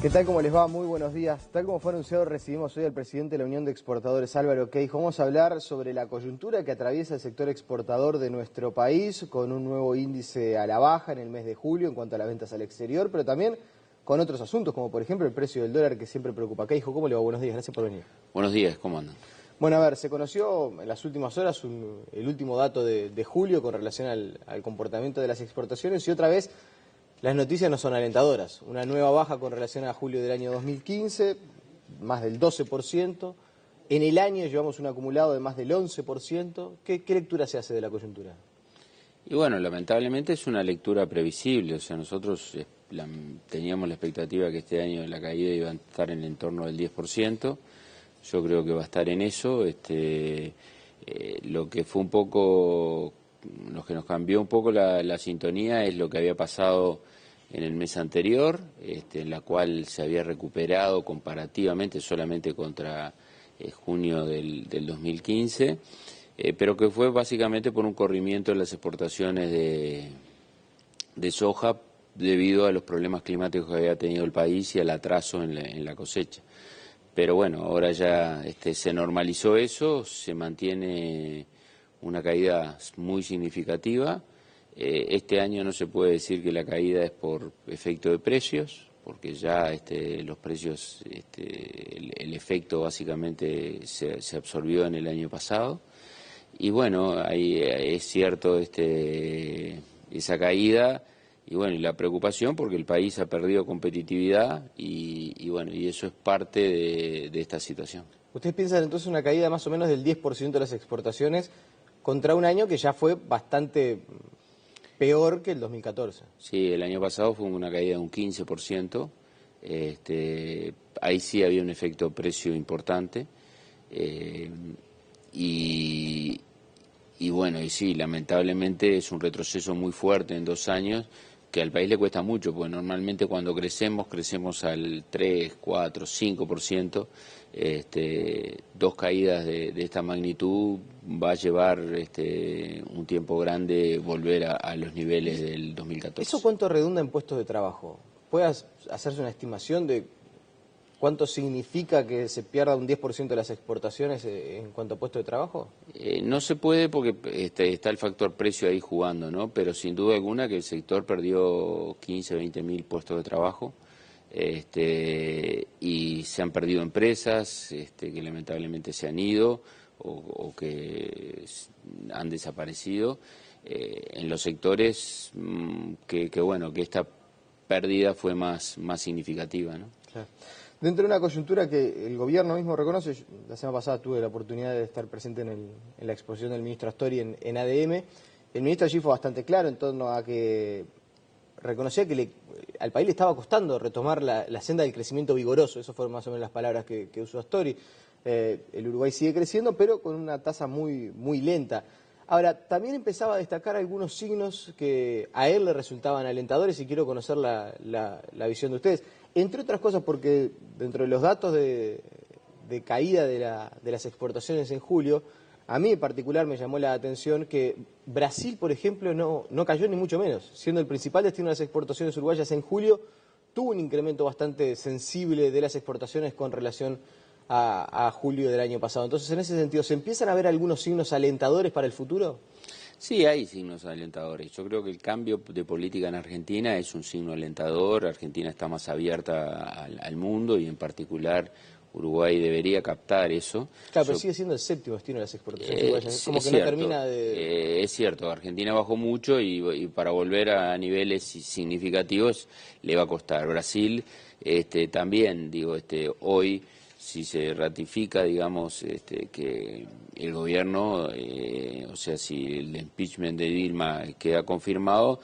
¿Qué tal? ¿Cómo les va? Muy buenos días. Tal como fue anunciado, recibimos hoy al presidente de la Unión de Exportadores, Álvaro Queijo. Vamos a hablar sobre la coyuntura que atraviesa el sector exportador de nuestro país, con un nuevo índice a la baja en el mes de julio en cuanto a las ventas al exterior, pero también con otros asuntos, como por ejemplo el precio del dólar, que siempre preocupa. Queijo, ¿cómo le va? Buenos días, gracias por venir. Buenos días, ¿cómo andan? Bueno, a ver, se conoció en las últimas horas el último dato de julio con relación al comportamiento de las exportaciones y otra vez las noticias no son alentadoras. Una nueva baja con relación a julio del año 2015, más del 12%. En el año llevamos un acumulado de más del 11%. ¿Qué lectura se hace de la coyuntura? Y bueno, lamentablemente es una lectura previsible. O sea, nosotros teníamos la expectativa que este año la caída iba a estar en el entorno del 10%. Yo creo que va a estar en eso. Lo que fue un poco, lo que nos cambió un poco la sintonía es lo que había pasado en el mes anterior, en la cual se había recuperado comparativamente solamente contra junio del 2015, pero que fue básicamente por un corrimiento en las exportaciones de soja debido a los problemas climáticos que había tenido el país y al atraso en la cosecha. Pero bueno, ahora ya se normalizó eso, se mantiene una caída muy significativa. Este año no se puede decir que la caída es por efecto de precios, porque ya los precios, el efecto básicamente se absorbió en el año pasado. Y bueno, ahí es cierto esa caída. Y bueno, y la preocupación porque el país ha perdido competitividad y bueno, y eso es parte de esta situación. ¿Ustedes piensan entonces una caída más o menos del 10% de las exportaciones contra un año que ya fue bastante peor que el 2014? Sí, el año pasado fue una caída de un 15%. Ahí sí había un efecto precio importante. Y bueno, y sí, lamentablemente es un retroceso muy fuerte en 2 años, que al país le cuesta mucho, porque normalmente cuando crecemos al 3, 4, 5%, 2 caídas de esta magnitud va a llevar un tiempo grande volver a los niveles del 2014. ¿Eso cuánto redunda en puestos de trabajo? ¿Puede hacerse una estimación de cuánto significa que se pierda un 10% de las exportaciones en cuanto a puestos de trabajo? No se puede porque está el factor precio ahí jugando, ¿no? Pero sin duda alguna que el sector perdió 15, 20 mil puestos de trabajo, y se han perdido empresas que lamentablemente se han ido o que han desaparecido en los sectores que esta pérdida fue más significativa, ¿no? Claro. Dentro de una coyuntura que el gobierno mismo reconoce, la semana pasada tuve la oportunidad de estar presente en la exposición del ministro Astori en ADM, el ministro allí fue bastante claro en torno a que reconocía que al país le estaba costando retomar la senda del crecimiento vigoroso, eso fueron más o menos las palabras que usó Astori. El Uruguay sigue creciendo, pero con una tasa muy, muy lenta. Ahora, también empezaba a destacar algunos signos que a él le resultaban alentadores y quiero conocer la visión de ustedes. Entre otras cosas porque dentro de los datos de caída de las exportaciones en julio, a mí en particular me llamó la atención que Brasil, por ejemplo, no cayó ni mucho menos. Siendo el principal destino de las exportaciones uruguayas en julio, tuvo un incremento bastante sensible de las exportaciones con relación a julio del año pasado. Entonces, en ese sentido, ¿se empiezan a ver algunos signos alentadores para el futuro? Sí, hay signos alentadores. Yo creo que el cambio de política en Argentina es un signo alentador. Argentina está más abierta al mundo y en particular Uruguay debería captar eso. Claro, pero sigue siendo el séptimo destino de las exportaciones uruguayas. Como que no termina de... Es cierto, Argentina bajó mucho y para volver a niveles significativos le va a costar. Brasil también, hoy, si se ratifica, digamos, que el gobierno, o sea, si el impeachment de Dilma queda confirmado,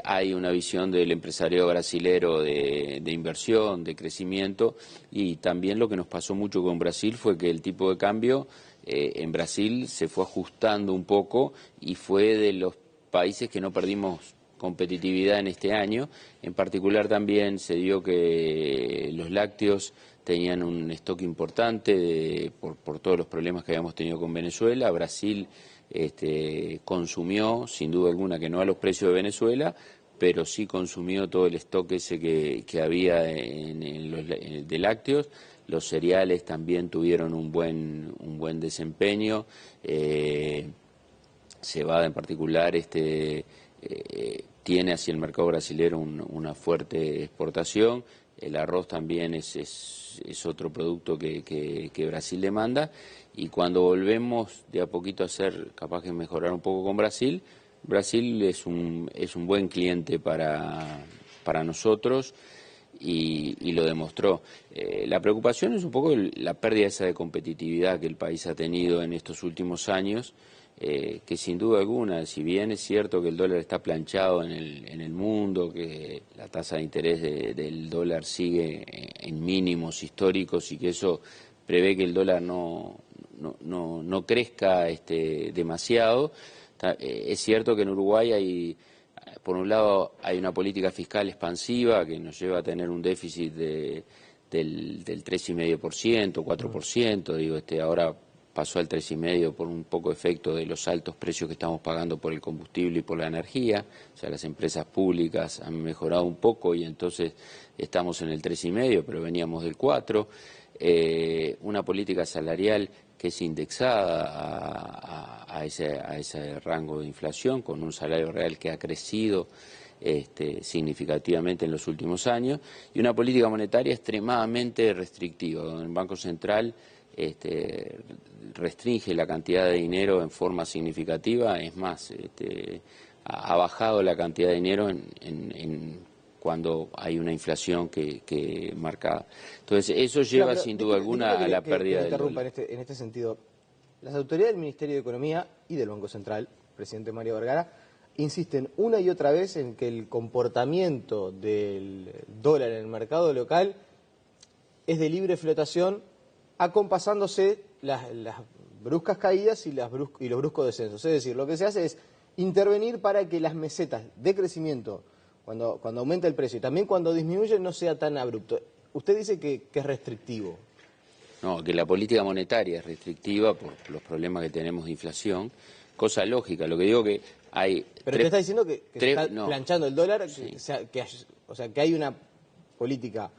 hay una visión del empresario brasilero de inversión, de crecimiento, y también lo que nos pasó mucho con Brasil fue que el tipo de cambio en Brasil se fue ajustando un poco y fue de los países que no perdimos competitividad en este año. En particular también se dio que los lácteos tenían un stock importante por todos los problemas que habíamos tenido con Venezuela. Brasil consumió, sin duda alguna, que no a los precios de Venezuela, pero sí consumió todo el stock ese que había de lácteos. Los cereales también tuvieron un buen desempeño. Cebada en particular tiene hacia el mercado brasilero una fuerte exportación. El arroz también es otro producto que Brasil demanda, y cuando volvemos de a poquito a hacer, capaz que mejorar un poco con Brasil es un buen cliente para nosotros, y lo demostró. La preocupación es un poco la pérdida esa de competitividad que el país ha tenido en estos últimos años, que sin duda alguna, si bien es cierto que el dólar está planchado en el mundo, que la tasa de interés del dólar sigue en mínimos históricos y que eso prevé que el dólar no crezca demasiado, es cierto que en Uruguay por un lado hay una política fiscal expansiva que nos lleva a tener un déficit del 3,5%, 4%, digo, ahora pasó al 3,5% por un poco efecto de los altos precios que estamos pagando por el combustible y por la energía. O sea, las empresas públicas han mejorado un poco y entonces estamos en el 3,5%, pero veníamos del 4%. Una política salarial que es indexada a ese rango de inflación, con un salario real que ha crecido significativamente en los últimos años, y una política monetaria extremadamente restrictiva, donde el Banco Central restringe la cantidad de dinero en forma significativa. Es más, ha bajado la cantidad de dinero cuando hay una inflación que marcada. Entonces, eso lleva sin duda alguna a la pérdida del dólar. En este sentido, las autoridades del Ministerio de Economía y del Banco Central, presidente Mario Vergara, insisten una y otra vez en que el comportamiento del dólar en el mercado local es de libre flotación, acompasándose las bruscas caídas y los bruscos descensos. Es decir, lo que se hace es intervenir para que las mesetas de crecimiento, cuando aumenta el precio y también cuando disminuye, no sea tan abrupto. Usted dice que es restrictivo. No, que la política monetaria es restrictiva por los problemas que tenemos de inflación, cosa lógica. Lo que digo que hay... Pero usted está diciendo que se está planchando el dólar, sí. O sea, que hay una política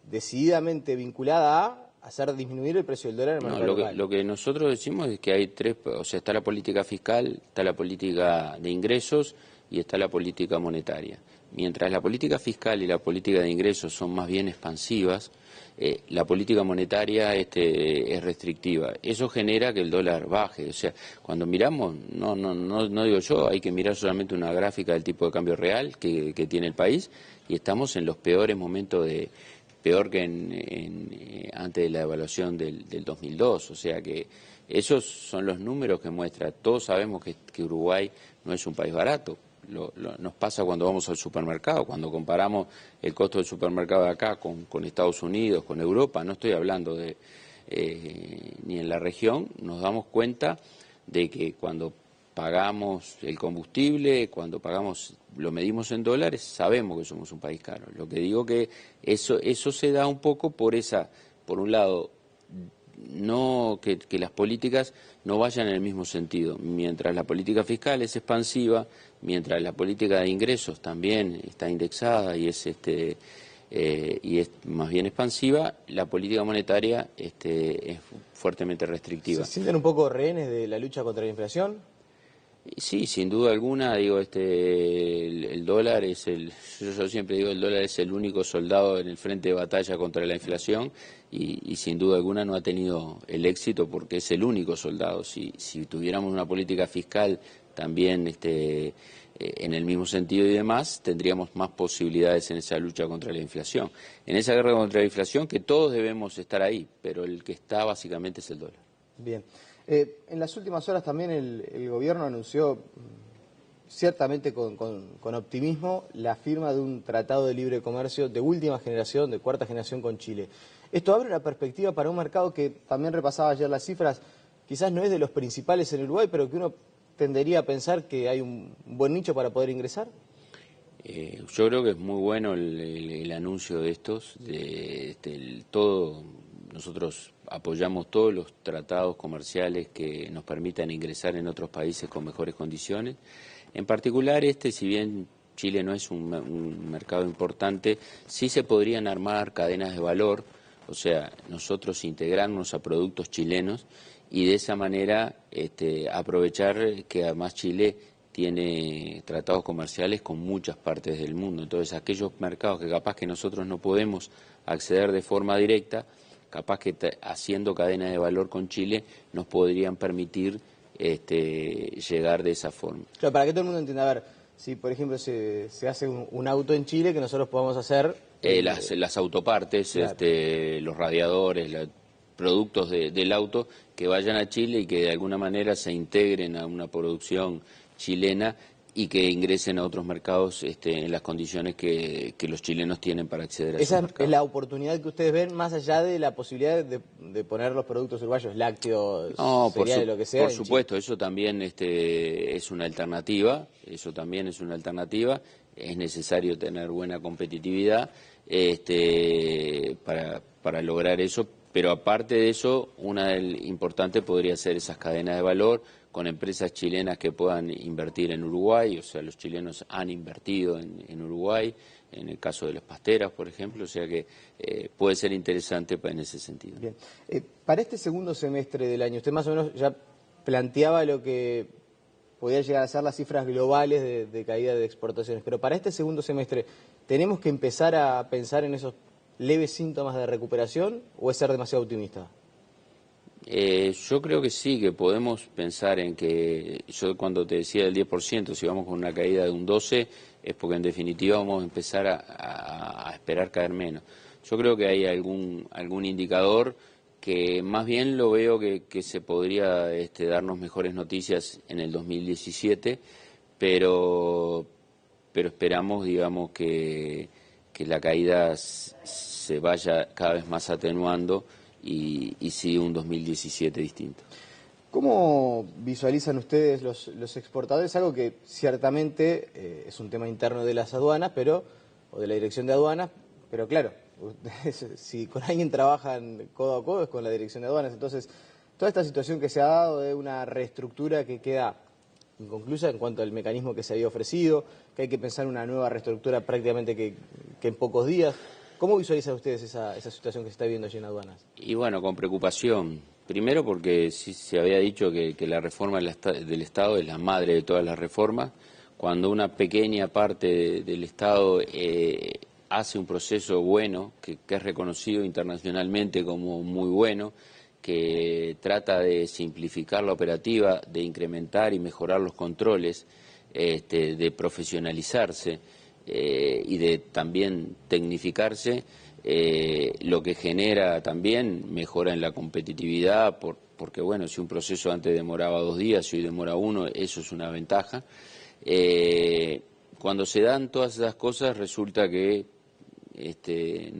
decididamente vinculada a hacer disminuir el precio del dólar en el mercado local. Lo que nosotros decimos es que hay tres, o sea, está la política fiscal, está la política de ingresos y está la política monetaria. Mientras la política fiscal y la política de ingresos son más bien expansivas, la política monetaria es restrictiva. Eso genera que el dólar baje. O sea, cuando miramos, no digo yo, hay que mirar solamente una gráfica del tipo de cambio real que tiene el país, y estamos en los peores momentos peor que antes de la evaluación del 2002, o sea que esos son los números que muestra. Todos sabemos que Uruguay no es un país barato. Nos pasa cuando vamos al supermercado, cuando comparamos el costo del supermercado de acá con Estados Unidos, con Europa, no estoy hablando ni en la región, nos damos cuenta de que cuando pagamos el combustible, cuando lo medimos en dólares, sabemos que somos un país caro. Lo que digo que eso se da un poco por un lado, no que las políticas no vayan en el mismo sentido. Mientras la política fiscal es expansiva, mientras la política de ingresos también está indexada y es más bien expansiva, la política monetaria es fuertemente restrictiva. ¿Se sienten un poco rehenes de la lucha contra la inflación? Sí, sin duda alguna, digo, el dólar yo siempre digo, el dólar es el único soldado en el frente de batalla contra la inflación, y sin duda alguna no ha tenido el éxito porque es el único soldado. Si tuviéramos una política fiscal también en el mismo sentido y demás, tendríamos más posibilidades en esa lucha contra la inflación. En esa guerra contra la inflación, que todos debemos estar ahí, pero el que está básicamente es el dólar. Bien. En las últimas horas también el gobierno anunció, ciertamente con optimismo, la firma de un tratado de libre comercio de última generación, de cuarta generación con Chile. Esto abre una perspectiva para un mercado que, también repasaba ayer las cifras, quizás no es de los principales en Uruguay, pero que uno tendería a pensar que hay un buen nicho para poder ingresar. Yo creo que es muy bueno el anuncio de estos, todo. Nosotros apoyamos todos los tratados comerciales que nos permitan ingresar en otros países con mejores condiciones. En particular si bien Chile no es un mercado importante. Sí se podrían armar cadenas de valor, o sea, nosotros integrarnos a productos chilenos y de esa manera aprovechar que además Chile tiene tratados comerciales con muchas partes del mundo. Entonces, aquellos mercados que capaz que nosotros no podemos acceder de forma directa, capaz que haciendo cadenas de valor con Chile nos podrían permitir llegar de esa forma. Claro, para que todo el mundo entienda, a ver, si por ejemplo se hace un auto en Chile, que nosotros podamos hacer... Las autopartes, claro, los radiadores, productos del auto que vayan a Chile y que de alguna manera se integren a una producción chilena y que ingresen a otros mercados en las condiciones que los chilenos tienen para acceder a esos mercados. Esa es la oportunidad que ustedes ven, más allá de la posibilidad de poner los productos uruguayos, lácteos, cereales, lo que sea. Por supuesto, eso también es una alternativa, es necesario tener buena competitividad para lograr eso, pero aparte de eso, una importante podría ser esas cadenas de valor con empresas chilenas que puedan invertir en Uruguay, o sea, los chilenos han invertido en Uruguay, en el caso de las pasteras, por ejemplo, o sea que puede ser interesante en ese sentido. Bien. Para este segundo semestre del año, usted más o menos ya planteaba lo que podía llegar a ser las cifras globales de caída de exportaciones, pero para este segundo semestre, ¿tenemos que empezar a pensar en esos leves síntomas de recuperación o es ser demasiado optimista? Yo creo que sí, que podemos pensar en que, yo cuando te decía del 10%, si vamos con una caída de un 12%, es porque en definitiva vamos a empezar a esperar caer menos. Yo creo que hay algún indicador que más bien lo veo que se podría darnos mejores noticias en el 2017, pero esperamos, digamos, que la caída se vaya cada vez más atenuando y sí un 2017 distinto. ¿Cómo visualizan ustedes los exportadores? Algo que ciertamente es un tema interno de las aduanas, o de la dirección de aduanas, pero claro, si con alguien trabajan codo a codo es con la dirección de aduanas. Entonces, toda esta situación que se ha dado de una reestructura que queda inconclusa en cuanto al mecanismo que se había ofrecido, que hay que pensar en una nueva reestructura prácticamente que en pocos días. ¿Cómo visualizan ustedes esa situación que se está viviendo allí en aduanas? Y bueno, con preocupación. Primero porque sí se había dicho que la reforma del Estado es la madre de todas las reformas. Cuando una pequeña parte del Estado hace un proceso bueno, que es reconocido internacionalmente como muy bueno, que trata de simplificar la operativa, de incrementar y mejorar los controles, de profesionalizarse y de también tecnificarse, lo que genera también mejora en la competitividad, porque bueno, si un proceso antes demoraba 2 días y hoy demora 1, eso es una ventaja. Cuando se dan todas esas cosas resulta que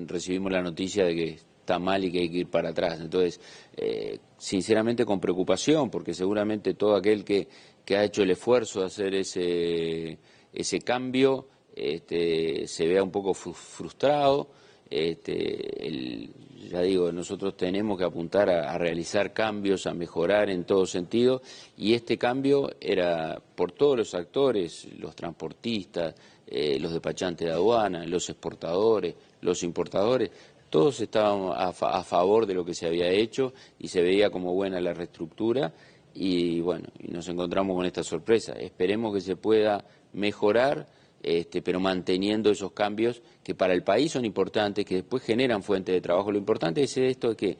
recibimos la noticia de que está mal y que hay que ir para atrás. Entonces, sinceramente con preocupación, porque seguramente todo aquel que ha hecho el esfuerzo de hacer ese cambio se vea un poco frustrado. Ya digo, nosotros tenemos que apuntar a realizar cambios, a mejorar en todo sentido, y este cambio era por todos los actores, los transportistas, los despachantes de aduana, los exportadores, los importadores, todos estaban a favor de lo que se había hecho y se veía como buena la reestructura y bueno, y nos encontramos con esta sorpresa. Esperemos que se pueda mejorar, pero manteniendo esos cambios que para el país son importantes, que después generan fuentes de trabajo. Lo importante es esto, es que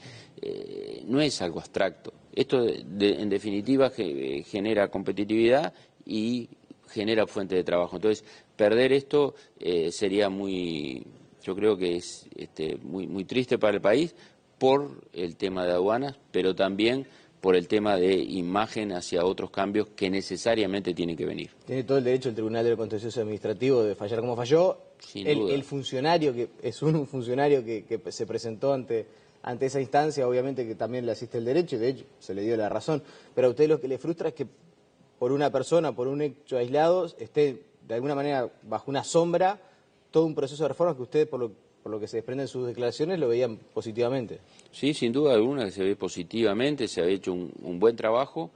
no es algo abstracto. Esto en definitiva genera competitividad y genera fuentes de trabajo. Entonces, perder esto sería yo creo que es muy triste para el país por el tema de aduanas, pero también por el tema de imagen hacia otros cambios que necesariamente tienen que venir. Tiene todo el derecho el Tribunal del Contencioso Administrativo de fallar como falló. Sin duda. El funcionario, que es un funcionario que se presentó ante esa instancia, obviamente que también le asiste el derecho y de hecho se le dio la razón. Pero a usted lo que le frustra es que por una persona, por un hecho aislado, esté de alguna manera bajo una sombra todo un proceso de reformas que usted, por lo que se desprende en sus declaraciones, lo veían positivamente. Sí, sin duda alguna que se ve positivamente, se ha hecho un buen trabajo.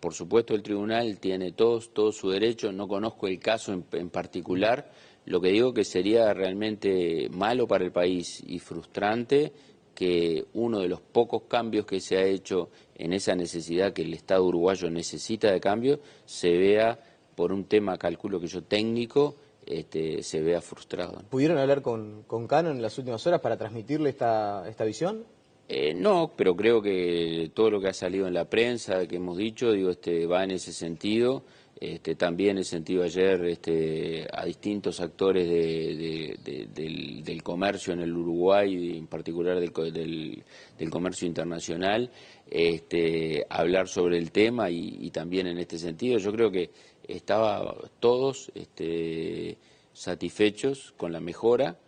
Por supuesto el tribunal tiene todo su derecho, no conozco el caso en particular, lo que digo que sería realmente malo para el país y frustrante que uno de los pocos cambios que se ha hecho en esa necesidad que el Estado uruguayo necesita de cambio se vea, por un tema, calculo que yo, técnico, se vea frustrado. ¿Pudieron hablar con Cano en las últimas horas para transmitirle esta visión? No, pero creo que todo lo que ha salido en la prensa, que hemos dicho, digo, va en ese sentido. También he sentido ayer a distintos actores del comercio en el Uruguay, en particular del comercio internacional, hablar sobre el tema y también en este sentido. Yo creo que estaban todos satisfechos con la mejora.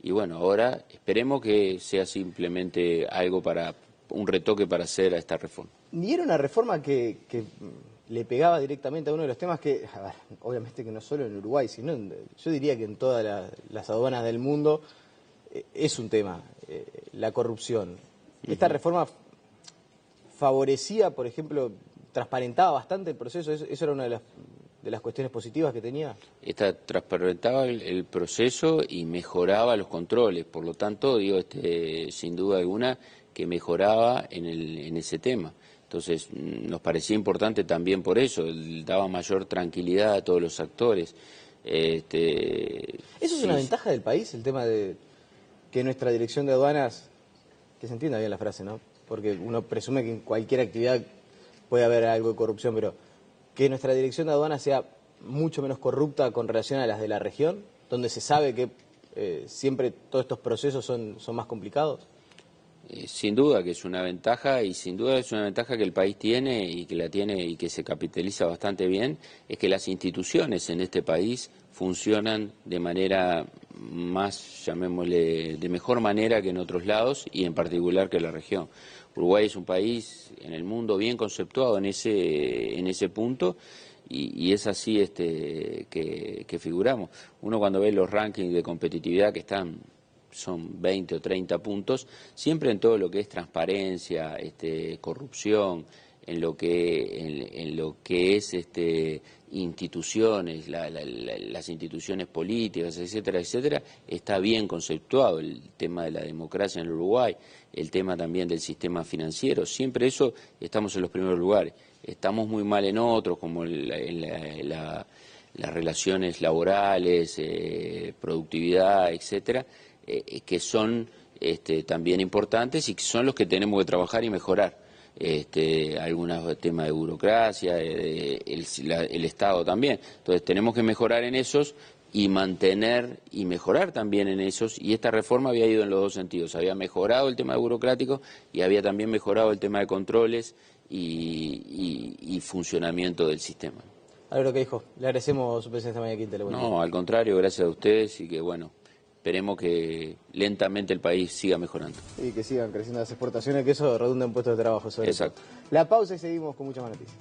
Y bueno, ahora esperemos que sea simplemente algo un retoque para hacer a esta reforma. Y era una reforma que le pegaba directamente a uno de los temas que, a ver, obviamente que no solo en Uruguay, sino yo diría que en todas las aduanas del mundo es un tema, la corrupción. Esta reforma favorecía, por ejemplo, transparentaba bastante el proceso, eso era una de las cuestiones positivas que tenía. Esta transparentaba el proceso y mejoraba los controles, por lo tanto, digo, sin duda alguna que mejoraba en ese tema. Entonces, nos parecía importante también por eso, daba mayor tranquilidad a todos los actores. ¿Eso es una ventaja del país, el tema de que nuestra dirección de aduanas, que se entienda bien la frase, ¿no? Porque uno presume que en cualquier actividad puede haber algo de corrupción, pero que nuestra dirección de aduanas sea mucho menos corrupta con relación a las de la región, donde se sabe que siempre todos estos procesos son más complicados? Sin duda que es una ventaja, y sin duda es una ventaja que el país tiene y que la tiene y que se capitaliza bastante bien, es que las instituciones en este país funcionan de manera más, llamémosle, de mejor manera que en otros lados y en particular que la región. Uruguay es un país en el mundo bien conceptuado en ese punto y es así que figuramos. Uno cuando ve los rankings de competitividad que son 20 o 30 puntos, siempre en todo lo que es transparencia, corrupción, en lo que es instituciones, las instituciones políticas, etcétera, etcétera, está bien conceptuado el tema de la democracia en el Uruguay, el tema también del sistema financiero, siempre eso estamos en los primeros lugares. Estamos muy mal en otros, como las relaciones laborales, productividad, etcétera, que son también importantes y que son los que tenemos que trabajar y mejorar. Algunos temas de burocracia, el Estado también. Entonces tenemos que mejorar en esos y mantener y mejorar también en esos, y esta reforma había ido en los dos sentidos, había mejorado el tema burocrático y había también mejorado el tema de controles y funcionamiento del sistema. A ver lo que dijo, le agradecemos su presencia mañana aquí en Telemundo. No, al contrario, gracias a ustedes y que bueno, esperemos que lentamente el país siga mejorando. Y que sigan creciendo las exportaciones, que eso redunda en puestos de trabajo sobre Exacto. todo. La pausa y seguimos con muchas más noticias.